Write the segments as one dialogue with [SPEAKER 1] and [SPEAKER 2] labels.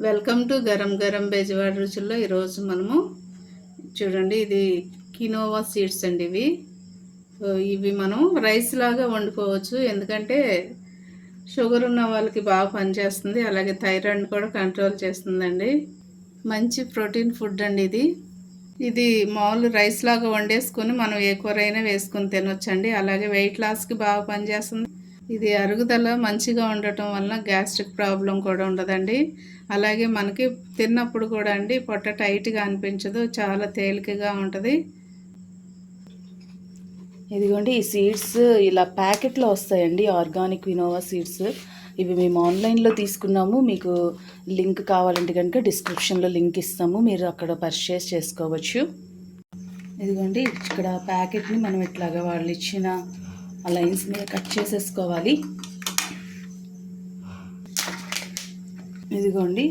[SPEAKER 1] Welcome to గరం గరం బెజవాడ రుచుల్లో. ఈరోజు మనము చూడండి, ఇది కినోవా సీడ్స్ అండి. ఇవి మనం రైస్ లాగా వండుకోవచ్చు, ఎందుకంటే షుగర్ ఉన్న వాళ్ళకి బాగా పనిచేస్తుంది. అలాగే థైరాయిడ్ కూడా కంట్రోల్ చేస్తుందండి. మంచి ప్రోటీన్ ఫుడ్ అండి ఇది. ఇది మామూలు రైస్ లాగా వండేసుకొని మనం ఏ కూర అయినా వేసుకొని తినొచ్చండి. అలాగే వెయిట్ లాస్కి బాగా పనిచేస్తుంది. ఇది అరుగుదల మంచిగా ఉండటం వలన గ్యాస్ట్రిక్ ప్రాబ్లం కూడా ఉండదండి. అలాగే మనకి తిన్నప్పుడు కూడా అండి పొట్ట టైట్గా అనిపించదు, చాలా తేలికగా ఉంటుంది.
[SPEAKER 2] ఇదిగోండి, ఈ సీడ్స్ ఇలా ప్యాకెట్లో వస్తాయండి, ఆర్గానిక్ వినోవా సీడ్స్. ఇవి మేము ఆన్లైన్లో తీసుకున్నాము. మీకు లింక్ కావాలంటే కనుక డిస్క్రిప్షన్లో లింక్ ఇస్తాము, మీరు అక్కడ పర్చేస్ చేసుకోవచ్చు. ఇదిగోండి, ఇక్కడ ప్యాకెట్ని మనం ఇట్లాగా వాళ్ళు ఇచ్చిన లైన్స్ మీద కట్ చేసేసుకోవాలి. ఇదిగోండి,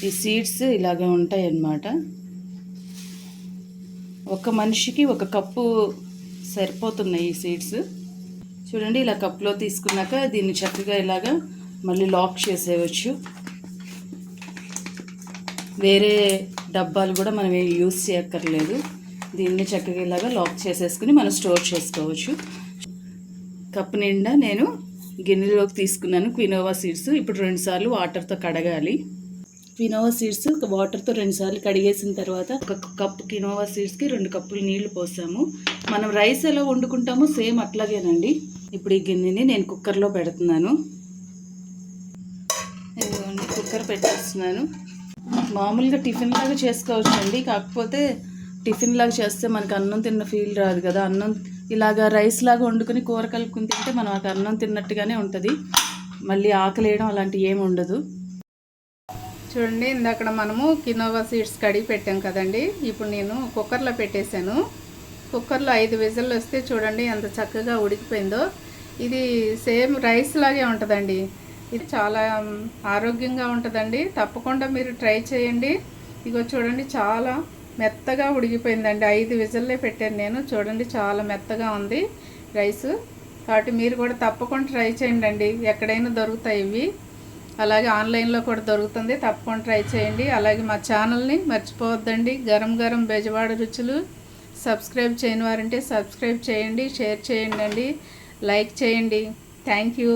[SPEAKER 2] ఈ సీడ్స్ ఇలాగే ఉంటాయి అన్నమాట. ఒక మనిషికి ఒక కప్పు సరిపోతున్నాయి ఈ సీడ్స్. చూడండి, ఇలా కప్పులో తీసుకున్నాక దీన్ని చక్కగా ఇలాగా మళ్ళీ లాక్ చేసేయవచ్చు. వేరే డబ్బాలు కూడా మనం యూస్ చేయక్కర్లేదు. దీన్ని చక్కగా ఇలాగా లాక్ చేసేసుకుని మనం స్టోర్ చేసుకోవచ్చు. కప్పు నిండా నేను గిన్నెలోకి తీసుకున్నాను క్వినోవా సీడ్స్. ఇప్పుడు 2 సార్లు వాటర్తో కడగాలి. క్వినోవా సీడ్స్ వాటర్తో 2 సార్లు కడిగేసిన తర్వాత ఒక కప్పు క్వినోవా సీడ్స్కి 2 కప్పులు నీళ్లు పోసాము. మనం రైస్ ఎలా వండుకుంటామో సేమ్ అట్లాగేనండి. ఇప్పుడు ఈ గిన్నెని నేను కుక్కర్లో పెడుతున్నాను. కుక్కర్ పెట్టేస్తున్నాను. మామూలుగా టిఫిన్ లాగా చేసుకోవచ్చు అండి, కాకపోతే టిఫిన్ లాగా చేస్తే మనకు అన్నం తిన్న ఫీల్ రాదు కదా. అన్నం ఇలాగా రైస్ లాగా వండుకొని కూర కలుపుకుని తింటే మనకు అన్నం తిన్నట్టుగానే ఉంటుంది, మళ్ళీ ఆకలి వేయడం అలాంటివి ఏమి ఉండదు.
[SPEAKER 1] చూడండి, ఇందాక మనము కినోవా సీడ్స్ కడిగి పెట్టాం కదండి. ఇప్పుడు నేను కుక్కర్లో పెట్టేశాను. కుక్కర్లో 5 విజిల్లు వస్తే చూడండి ఎంత చక్కగా ఉడికిపోయిందో. ఇది సేమ్ రైస్ లాగే ఉంటుందండి. ఇది చాలా ఆరోగ్యంగా ఉంటుందండి. తప్పకుండా మీరు ట్రై చేయండి. ఇగో చూడండి, చాలా మెత్తగా ఉడికిపోయిందండి. 5 విజిల్లే పెట్టాను నేను. చూడండి, చాలా మెత్తగా ఉంది రైస్. కాబట్టి మీరు కూడా తప్పకుండా ట్రై చేయండి అండి. ఎక్కడైనా దొరుకుతాయి ఇవి, అలాగే ఆన్లైన్లో కూడా దొరుకుతుంది. తప్పకుండా ట్రై చేయండి. అలాగే మా ఛానల్ని మర్చిపోవద్దండి, గరం గరం బెజవాడ రుచులు. సబ్స్క్రైబ్ చేయని వారంటే సబ్స్క్రైబ్ చేయండి, షేర్ చేయండి అండి, లైక్ చేయండి. Thank you.